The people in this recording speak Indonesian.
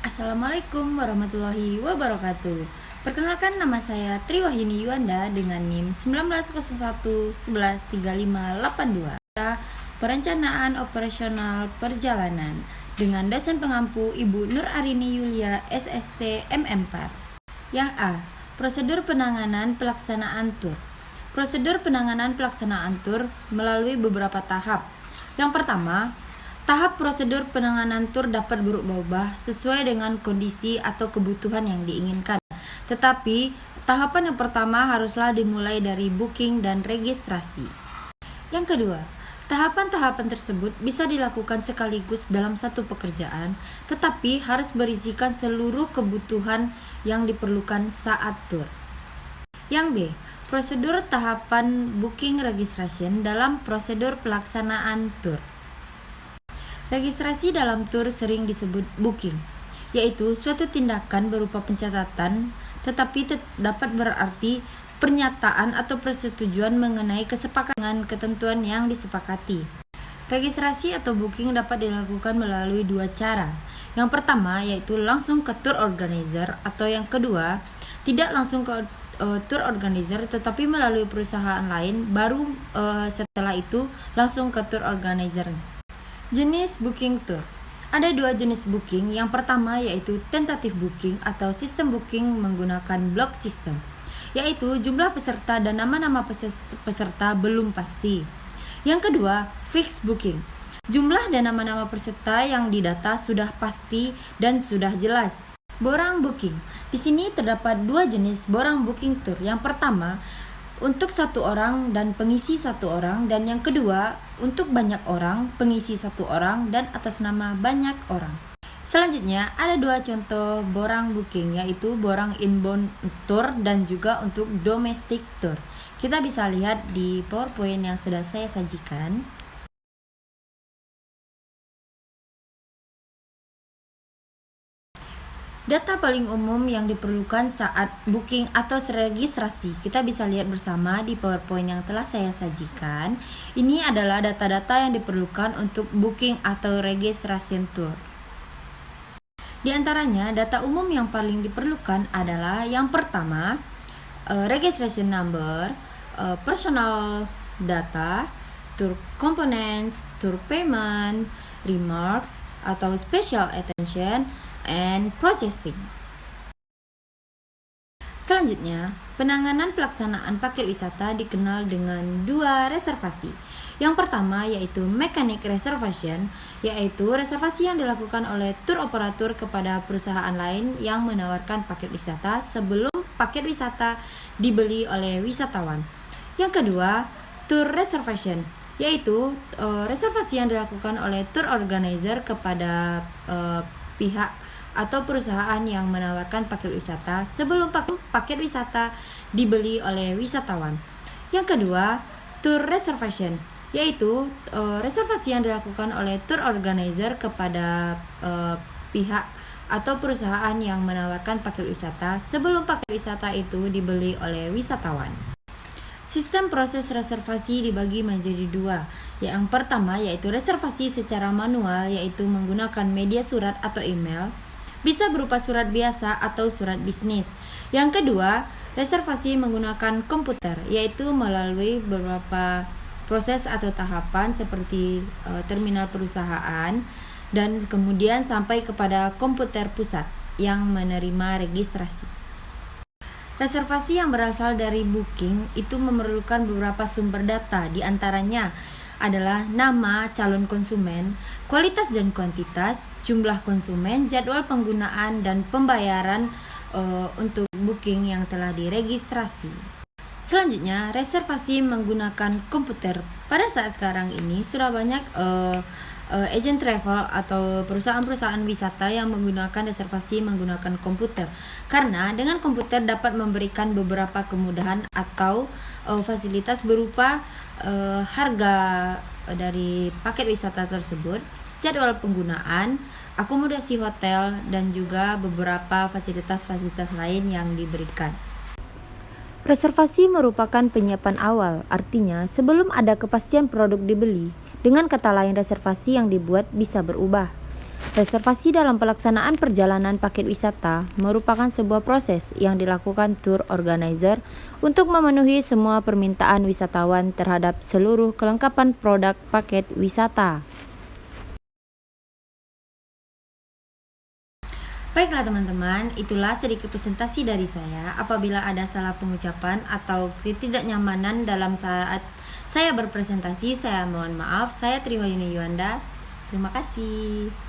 Assalamualaikum warahmatullahi wabarakatuh. Perkenalkan, nama saya Triwahyuni Yuanda dengan NIM 1901113582. Perencanaan operasional perjalanan dengan dosen pengampu Ibu Nur Arini Yulia SST MM4. Yang A. Prosedur penanganan pelaksanaan tur. Prosedur penanganan pelaksanaan tur melalui beberapa tahap. Yang pertama, tahap prosedur penanganan tur dapat berubah-ubah sesuai dengan kondisi atau kebutuhan yang diinginkan. Tetapi, tahapan yang pertama haruslah dimulai dari booking dan registrasi. Yang kedua, tahapan-tahapan tersebut bisa dilakukan sekaligus dalam satu pekerjaan, tetapi harus berisikan seluruh kebutuhan yang diperlukan saat tur. Yang B, prosedur tahapan booking registration dalam prosedur pelaksanaan tur. Registrasi dalam tur sering disebut booking, yaitu suatu tindakan berupa pencatatan, tetapi dapat berarti pernyataan atau persetujuan mengenai kesepakatan ketentuan yang disepakati. Registrasi atau booking dapat dilakukan melalui dua cara. Yang pertama yaitu langsung ke tour organizer, atau yang kedua tidak langsung ke tour organizer tetapi melalui perusahaan lain, baru setelah itu langsung ke tour organizer. Jenis booking tour. Ada dua jenis booking. Yang pertama yaitu tentative booking atau sistem booking menggunakan block system, yaitu jumlah peserta dan nama-nama peserta belum pasti. Yang kedua, fixed booking. Jumlah dan nama-nama peserta yang didata sudah pasti dan sudah jelas. Borang booking. Di sini terdapat dua jenis borang booking tour. Yang pertama untuk satu orang dan pengisi satu orang, dan yang kedua untuk banyak orang, pengisi satu orang dan atas nama banyak orang. Selanjutnya ada dua contoh borang booking, yaitu borang inbound tour dan juga untuk domestic tour. Kita bisa lihat di PowerPoint yang sudah saya sajikan. Data paling umum yang diperlukan saat booking atau registrasi, kita bisa lihat bersama di PowerPoint yang telah saya sajikan. Ini adalah data-data yang diperlukan untuk booking atau registration tour. Di antaranya, data umum yang paling diperlukan adalah yang pertama, registration number, personal data, tour components, tour payment, remarks atau special attention, and processing. Selanjutnya, penanganan pelaksanaan paket wisata dikenal dengan dua reservasi. Yang pertama yaitu mechanic reservation, yaitu reservasi yang dilakukan oleh tour operator kepada perusahaan lain yang menawarkan paket wisata sebelum paket wisata dibeli oleh wisatawan. Yang kedua, tour reservation, yaitu reservasi yang dilakukan oleh tour organizer kepada pihak atau perusahaan yang menawarkan paket wisata sebelum paket wisata dibeli oleh wisatawan. Yang kedua, tour reservation, yaitu reservasi yang dilakukan oleh tour organizer kepada pihak atau perusahaan yang menawarkan paket wisata sebelum paket wisata itu dibeli oleh wisatawan. Sistem proses reservasi dibagi menjadi dua. Yang pertama yaitu reservasi secara manual, yaitu menggunakan media surat atau email, bisa berupa surat biasa atau surat bisnis. Yang kedua, reservasi menggunakan komputer, yaitu melalui beberapa proses atau tahapan seperti terminal perusahaan dan kemudian sampai kepada komputer pusat yang menerima registrasi. Reservasi yang berasal dari booking itu memerlukan beberapa sumber data, di antaranya adalah nama calon konsumen, kualitas dan kuantitas, jumlah konsumen, jadwal penggunaan dan pembayaran untuk booking yang telah diregistrasi. Selanjutnya, reservasi menggunakan komputer. Pada saat sekarang ini sudah banyak agent travel atau perusahaan-perusahaan wisata yang menggunakan reservasi menggunakan komputer, karena dengan komputer dapat memberikan beberapa kemudahan atau fasilitas berupa harga dari paket wisata tersebut, jadwal penggunaan, akomodasi hotel, dan juga beberapa fasilitas-fasilitas lain yang diberikan. Reservasi merupakan penyiapan awal, artinya sebelum ada kepastian produk dibeli. Dengan kata lain, reservasi yang dibuat bisa berubah. Reservasi dalam pelaksanaan perjalanan paket wisata merupakan sebuah proses yang dilakukan tour organizer untuk memenuhi semua permintaan wisatawan terhadap seluruh kelengkapan produk paket wisata. Baiklah teman-teman, itulah sedikit presentasi dari saya. Apabila ada salah pengucapan atau ketidaknyamanan dalam saat saya berpresentasi, saya mohon maaf. Saya Triwayuni Yuanda. Terima kasih.